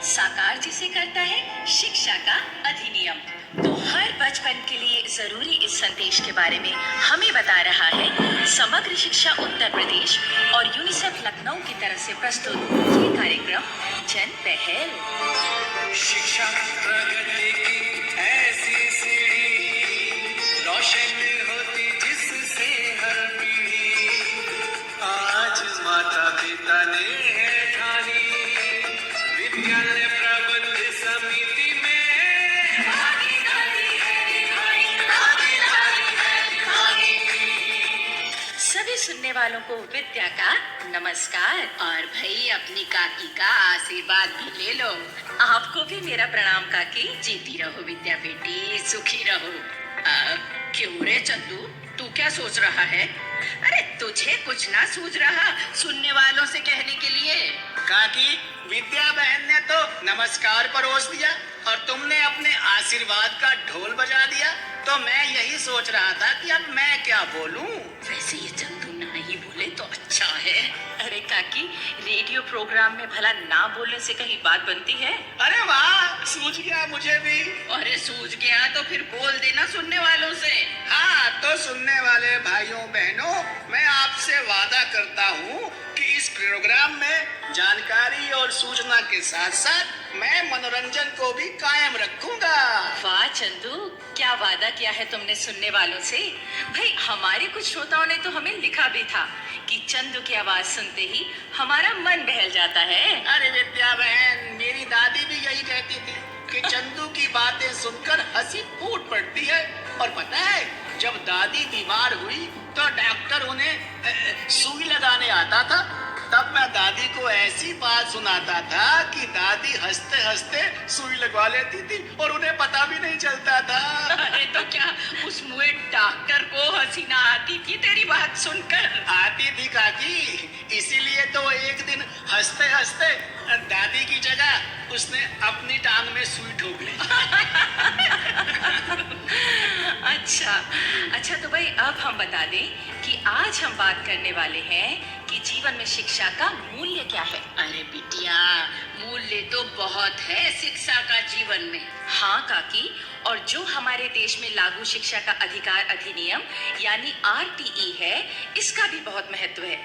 साकार जिसे करता है शिक्षा का अधिनियम। तो हर बचपन के लिए जरूरी इस संदेश के बारे में हमें बता रहा है समग्र शिक्षा उत्तर प्रदेश और यूनिसेफ लखनऊ की तरफ से प्रस्तुत ये कार्यक्रम जन पहल। शिक्षा प्रगति की ऐसी सीढ़ी रोशन होती जिससे हर पीढ़ी। आज माता पिता ने है ठानी विद्यालय प्रबंध समिति में भागीदारी है सभी सुनने वालों को विद्या का नमस्कार और भाई अपनी काकी का आशीर्वाद भी ले लो। आपको भी मेरा प्रणाम काकी। जीती रहो विद्या बेटी, सुखी रहो। क्यों रे चंदू, तू क्या सोच रहा है? अरे तुझे कुछ ना सूझ रहा सुनने वालों से कहने के लिए? काकी, विद्या बहन ने तो नमस्कार परोस दिया और तुमने अपने आशीर्वाद का ढोल बजा दिया, तो मैं यही सोच रहा था कि अब मैं क्या बोलूं। वैसे ये चंदू नहीं बोले तो अच्छा है। अरे काकी, रेडियो प्रोग्राम में भला ना बोलने से कहीं बात बनती है? अरे वाह, सूझ गया मुझे भी। अरे सूझ गया तो फिर बोल देना सुनने वालों से। हाँ, तो सुनने वाले भाइयों बहनों, मैं आपसे वादा करता हूँ कि इस प्रोग्राम में जानकारी और सूचना के साथ साथ मैं मनोरंजन को भी कायम रखूंगा। वाह चंदू, क्या वादा किया है तुमने सुनने वालों से। भाई, हमारे कुछ श्रोताओं ने तो हमें लिखा भी था कि चंदू की आवाज सुनते ही हमारा मन बहल जाता है। अरे विद्या बहन, मेरी दादी भी यही कहती थी कि चंदू की बातें सुनकर हंसी फूट पड़ती है। और पता है, जब दादी बीमार हुई तो डॉक्टर उन्हें सुई लगाने आता था, तब मैं दादी को ऐसी बात सुनाता था कि दादी हंसते हंसते सुई लगवा लेती थी और उन्हें पता भी नहीं चलता था। अरे तो क्या उस मुए डॉक्टर को हंसी ना आती थी तेरी बात सुनकर? आती थी काकी, इसीलिए तो एक दिन हंसते हंसते दादी की जगह उसने अपनी टांग में सुई ठोक ली। अच्छा तो भाई, अब हम बता दें कि आज हम बात करने वाले हैं कि जीवन में शिक्षा का मूल्य क्या है। अरे बिटिया, मूल्य तो बहुत है शिक्षा का जीवन में। हाँ काकी, और जो हमारे देश में लागू शिक्षा का अधिकार अधिनियम यानी RTE है, इसका भी बहुत महत्व है,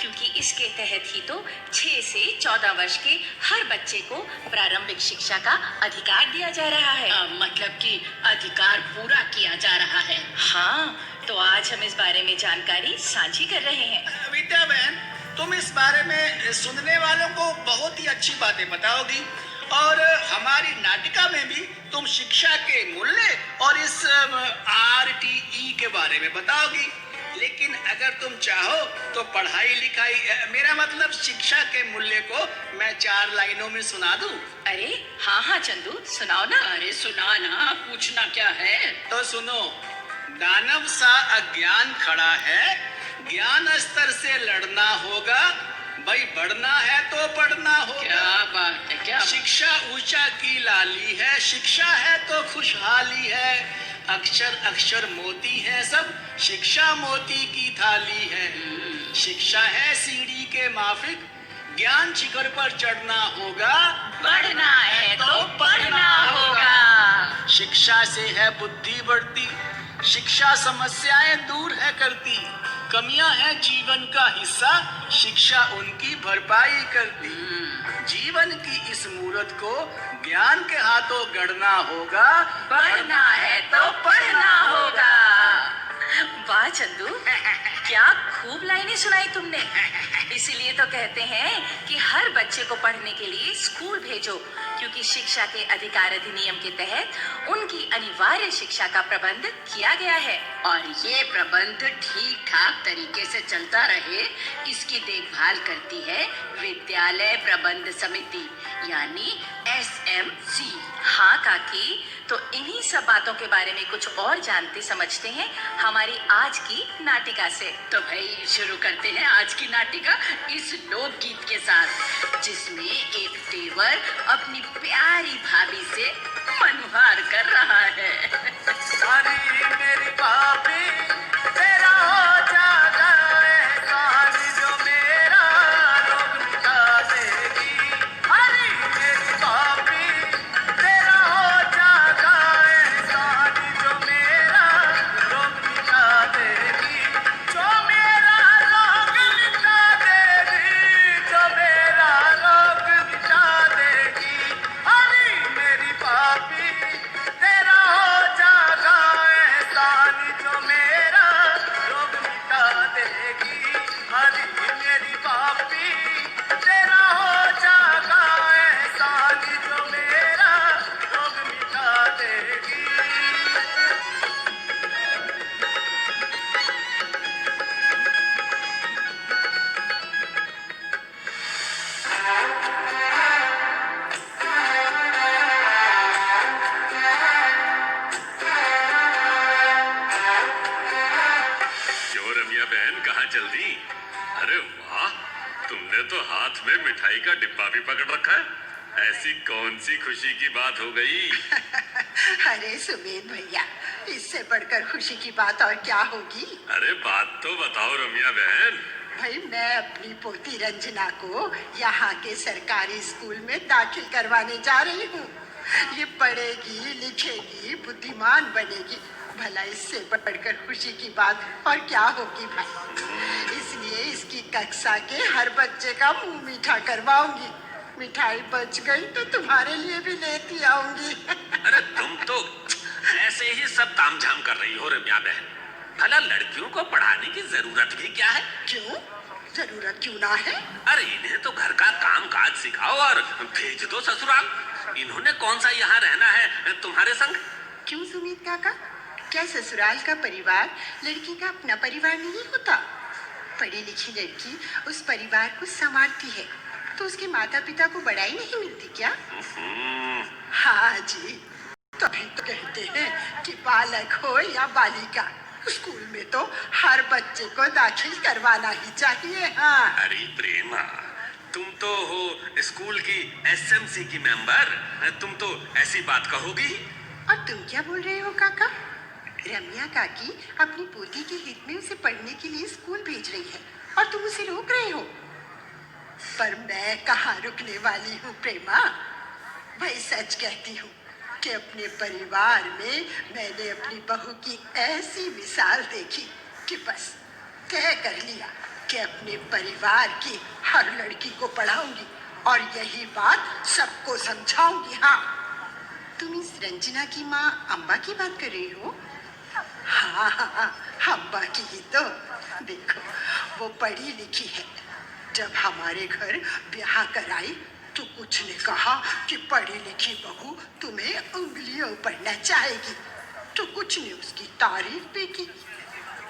क्योंकि इसके तहत ही तो 6 से 14 वर्ष के हर बच्चे को प्रारंभिक शिक्षा का अधिकार दिया जा रहा है। मतलब कि अधिकार पूरा किया जा रहा है। हाँ, तो आज हम इस बारे में जानकारी साझी कर रहे हैं। विद्या बहन, तुम इस बारे में सुनने वालों को बहुत ही अच्छी बातें बताओगी और हमारी नाटिका में भी तुम शिक्षा के मूल्य और इस RTE के बारे में बताओगी। लेकिन अगर तुम चाहो तो पढ़ाई लिखाई, मेरा मतलब शिक्षा के मूल्य को मैं 4 लाइनों में सुना दूं। अरे हाँ चंदू, सुनाओ ना। अरे सुना ना, पूछना क्या है? तो सुनो, दानव सा अज्ञान खड़ा है, ज्ञान स्तर से लड़ना होगा, भाई बढ़ना है तो पढ़ना होगा। क्या बात है, क्या शिक्षा ऊंचा की लाली है, शिक्षा है तो खुशहाली है, अक्षर अक्षर मोती है सब, शिक्षा मोती की थाली है। शिक्षा है सीढ़ी के माफिक, ज्ञान शिखर पर चढ़ना होगा, बढ़ना है तो पढ़ना होगा। शिक्षा से है बुद्धि बढ़ती, शिक्षा समस्याएं दूर है करती, कमियां हैं जीवन का हिस्सा, शिक्षा उनकी भरपाई करती। जीवन की इस मूरत को ज्ञान के हाथों गढ़ना होगा, बढ़ना है तो पढ़ना होगा। वाह चंदू, क्या खूब लाइनें सुनाई तुमने। इसीलिए तो कहते हैं कि हर बच्चे को पढ़ने के लिए स्कूल भेजो, क्योंकि शिक्षा के अधिकार अधिनियम के तहत उनकी अनिवार्य शिक्षा का प्रबंध किया गया है। और ये प्रबंध ठीक ठाक तरीके से चलता रहे, इसकी देखभाल करती है विद्यालय प्रबंध समिति यानी SMC। हाँ काकी, तो इन्हीं सब बातों के बारे में कुछ और जानते समझते हैं हमारी आज की नाटिका से। तो भाई शुरू करते हैं आज की नाटिका इस लोकगीत के साथ, जिसमें एक देवर अपनी प्यारी भाभी से मनोहार कर रहा है। अरे मेरी भाभी, तेरा हो जागा एहसान जो मेरा रोग मिटा देगी। अरे मेरी भाभी, ऐसी कौन सी खुशी की बात हो गई? अरे सुमेध भैया, इससे बढ़कर खुशी की बात और क्या होगी। अरे बात तो बताओ रम्या बहन। भाई मैं अपनी पोती रंजना को यहाँ के सरकारी स्कूल में दाखिल करवाने जा रही हूँ। ये पढ़ेगी लिखेगी बुद्धिमान बनेगी, भला इससे बढ़कर खुशी की बात और क्या होगी भाई। इसलिए इसकी कक्षा के हर बच्चे का मुंह मीठा करवाऊंगी। मिठाई बच गई तो तुम्हारे लिए भी लेती आऊंगी। अरे तुम तो ऐसे ही सब तामझाम कर रही हो रम्या बहन। भला लड़कियों को पढ़ाने की जरूरत भी क्या है? क्यों जरूरत क्यों ना है? अरे इन्हें तो घर का काम काज सिखाओ और भेज दो ससुराल। इन्होंने कौन सा यहाँ रहना है तुम्हारे संग? क्यों सुमित काका, क्या ससुराल का परिवार लड़की का अपना परिवार नहीं होता? पढ़ी लिखी लड़की उस परिवार को संभालती है तो उसके माता पिता को बड़ाई नहीं मिलती क्या? हाँ जी, तभी तो कहते हैं कि बालक हो या बालिका, स्कूल में तो हर बच्चे को दाखिल करवाना ही चाहिए। हाँ अरे प्रेमा, तुम तो हो स्कूल की एसएमसी की मेंबर, तुम तो ऐसी बात कहोगी। और तुम क्या बोल रहे हो काका? रम्या काकी अपनी पोती के हित में उसे पढ़ने के लिए स्कूल भेज रही है और तुम उसे रोक रहे हो। पर मैं कहाँ रुकने वाली हूँ प्रेमा। भाई सच कहती हूँ कि अपने परिवार में मैंने अपनी बहू की ऐसी मिसाल देखी कि बस तय कर लिया कि अपने परिवार की हर लड़की को पढ़ाऊंगी और यही बात सबको समझाऊंगी। हाँ, तुम इस रंजना की माँ अम्बा की बात कर रही हो? हाँ हाँ, अम्बा की ही तो। देखो वो पढ़ी लिखी है। जब हमारे घर ब्याह कराई तो कुछ ने कहा कि पढ़ी लिखी बहू तुम्हें उंगलियों पर नचाएगी, तो कुछ ने उसकी तारीफ भी की।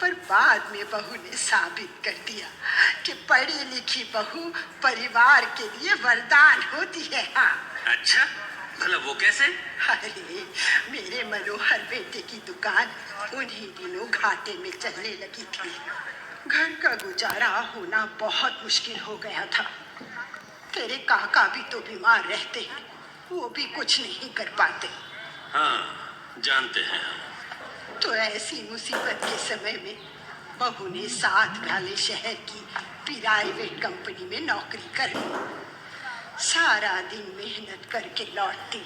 पर बाद में बहू ने साबित कर दिया कि पढ़ी लिखी बहू परिवार के लिए वरदान होती है। हाँ। अच्छा, भला वो कैसे? अरे मेरे मनोहर बेटे की दुकान उन्हीं दिनों घाटे में चलने लगी थी। घर का गुजारा होना बहुत मुश्किल हो गया था। तेरे काका भी तो बीमार रहते हैं, वो भी कुछ नहीं कर पाते। हाँ जानते हैं हम। तो ऐसी मुसीबत के समय में बहू ने साथ वाले शहर की प्राइवेट कंपनी में नौकरी कर ली। सारा दिन मेहनत करके लौटती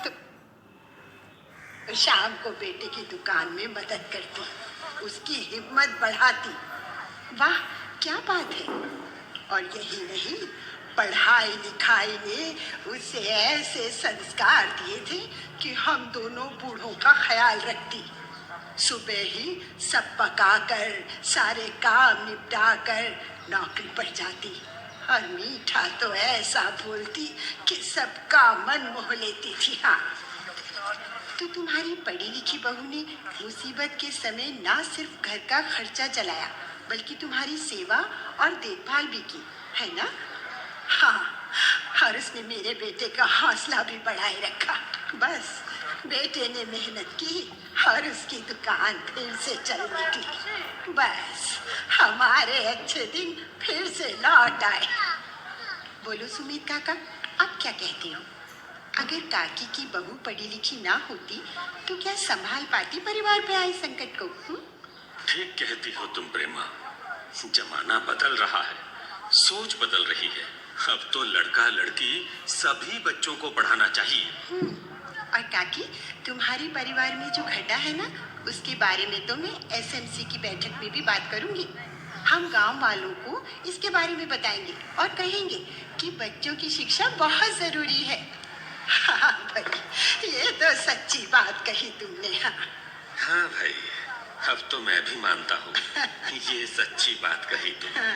तो शाम को बेटे की दुकान में मदद करती, उसकी हिम्मत बढ़ाती। वाह क्या बात है। और यही नहीं, पढ़ाई लिखाई ने उसे ऐसे संस्कार दिए थे कि हम दोनों बूढ़ों का ख्याल रखती। सुबह ही सब पकाकर सारे काम निपटा कर नौकरी पर जाती और मीठा तो ऐसा बोलती कि सबका मन मोह लेती थी। हाँ, तो तुम्हारी पढ़ी लिखी बहू ने मुसीबत के समय ना सिर्फ घर का खर्चा चलाया बल्कि तुम्हारी सेवा और देखभाल भी की, है ना? हाँ, और उसने मेरे बेटे का हौसला भी बढ़ाए रखा। बस बेटे ने मेहनत की और उसकी दुकान फिर से चल निकली। बस हमारे अच्छे दिन फिर से लौट आए। बोलो सुमित काका, आप क्या कहते हो? अगर काकी की बहू पढ़ी लिखी ना होती तो क्या संभाल पाती परिवार पे आए संकट को? ठीक कहती हो तुम प्रेमा। जमाना बदल रहा है, सोच बदल रही है। अब तो लड़का लड़की सभी बच्चों को पढ़ाना चाहिए। और काकी, तुम्हारे परिवार में जो घटा है ना, उसके बारे में तो मैं एसएमसी की बैठक में भी बात करूंगी। हम गांव वालों को इसके बारे में बताएंगे और कहेंगे कि बच्चों की शिक्षा बहुत जरूरी है। हाँ भाई, ये तो सच्ची बात कही तुमने। हाँ भाई, अब तो मैं भी मानता हूँ ये सच्ची बात कही तुमने।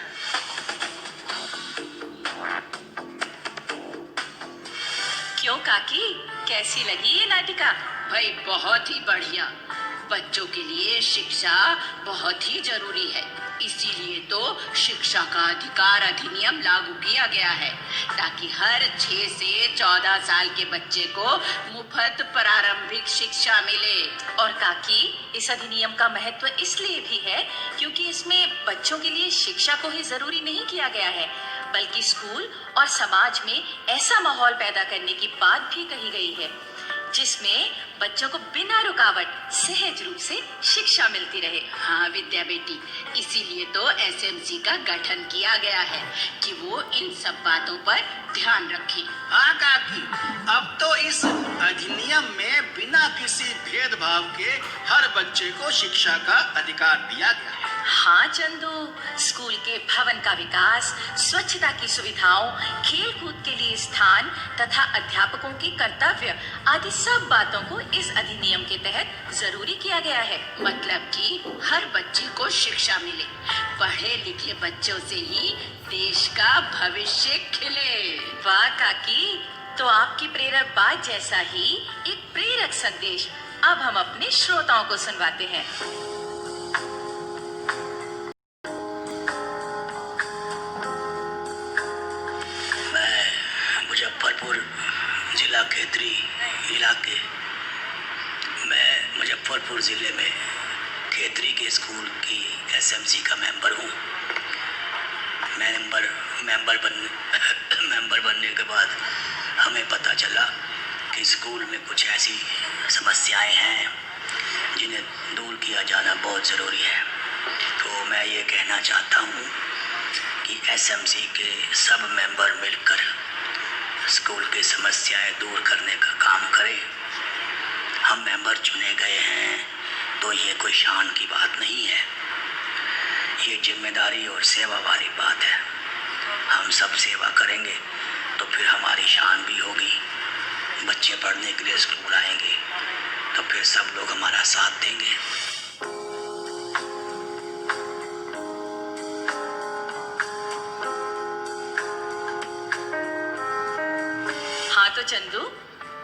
क्यों काकी, कैसी लगी ये नाटिका? भाई बहुत ही बढ़िया। बच्चों के लिए शिक्षा बहुत ही जरूरी है, इसीलिए तो शिक्षा का अधिकार अधिनियम लागू किया गया है ताकि हर 6 से 14 साल के बच्चे को मुफ्त प्रारंभिक शिक्षा मिले। और काकी, इस अधिनियम का महत्व इसलिए भी है क्योंकि इसमें बच्चों के लिए शिक्षा को ही जरूरी नहीं किया गया है बल्कि स्कूल और समाज में ऐसा माहौल पैदा करने की बात भी कही गई है जिसमें बच्चों को बिना रुकावट सहज रूप से शिक्षा मिलती रहे। हाँ विद्या बेटी, इसीलिए तो एसएमसी का गठन किया गया है कि वो इन सब बातों पर ध्यान रखें। हाँ काकी, अब तो इस अधिनियम में बिना किसी भेदभाव के हर बच्चे को शिक्षा का अधिकार दिया गया है। हाँ चंदू, स्कूल के भवन का विकास, स्वच्छता की सुविधाओं, खेल कूद के लिए स्थान तथा अध्यापकों के कर्तव्य आदि सब बातों को इस अधिनियम के तहत जरूरी किया गया है। मतलब कि हर बच्चे को शिक्षा मिले, पढ़े लिखे बच्चों से ही देश का भविष्य खिले। वाह काकी, तो आपकी प्रेरक बात जैसा ही एक प्रेरक संदेश अब हम अपने श्रोताओं को सुनवाते हैं। मुजफ्फरपुर जिला खेतरी इलाके मैं मुजफ्फरपुर ज़िले में खेतरी के स्कूल की एसएमसी का मेंबर हूँ। मेंबर बनने के बाद हमें पता चला कि स्कूल में कुछ ऐसी समस्याएं हैं जिन्हें दूर किया जाना बहुत ज़रूरी है। तो मैं ये कहना चाहता हूँ कि एसएमसी के सब मेंबर मिलकर स्कूल की समस्याएं दूर करने का काम करें। हम मेंबर चुने गए हैं तो ये कोई शान की बात नहीं है, ये जिम्मेदारी और सेवा वाली बात है। हम सब सेवा करेंगे तो फिर हमारी शान भी होगी। बच्चे पढ़ने के लिए स्कूल आएंगे तो फिर सब लोग हमारा साथ देंगे। हाँ तो चंदू,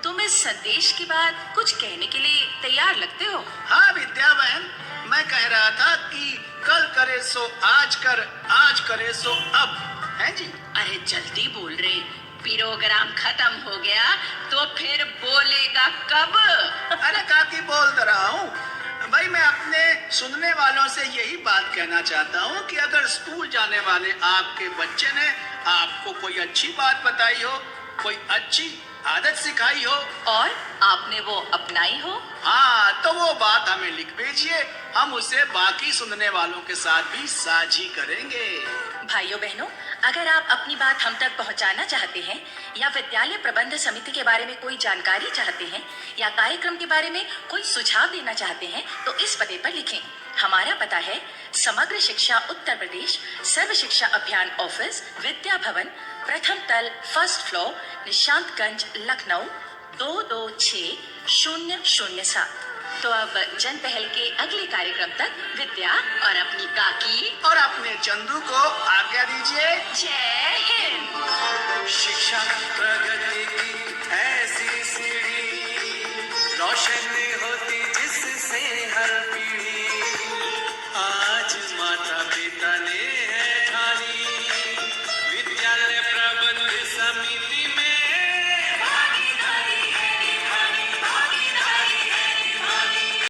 तुम इस संदेश के बाद कुछ कहने के लिए तैयार लगते हो। हाँ विद्या बहन, मैं कह रहा था कि कल करे सो आज कर, आज करे सो अब, है जी। अरे जल्दी बोल रे, प्रोग्राम खत्म हो गया तो फिर बोलेगा कब? अरे काकी बोल तो रहा हूँ भाई, मैं अपने सुनने वालों से यही बात कहना चाहता हूँ कि अगर स्कूल जाने वाले आपके बच्चे ने आपको कोई अच्छी बात बताई हो, कोई अच्छी आदत सिखाई हो और आपने वो अपनाई हो, हाँ, तो वो बात हमें लिख भेजिए, हम उसे बाकी सुनने वालों के साथ भी साझी करेंगे। भाइयों बहनों, अगर आप अपनी बात हम तक पहुंचाना चाहते हैं या विद्यालय प्रबंध समिति के बारे में कोई जानकारी चाहते हैं या कार्यक्रम के बारे में कोई सुझाव देना चाहते हैं तो इस पते पर लिखें। हमारा पता है समग्र शिक्षा उत्तर प्रदेश, सर्व शिक्षा अभियान ऑफिस, विद्या भवन, प्रथम तल, फर्स्ट फ्लोर, निशांतगंज, लखनऊ 226007। तो अब जन पहल के अगले कार्यक्रम तक विद्या और अपनी काकी और अपने चंदू को आज्ञा दीजिए। जय हिंद। शिक्षा प्रगति की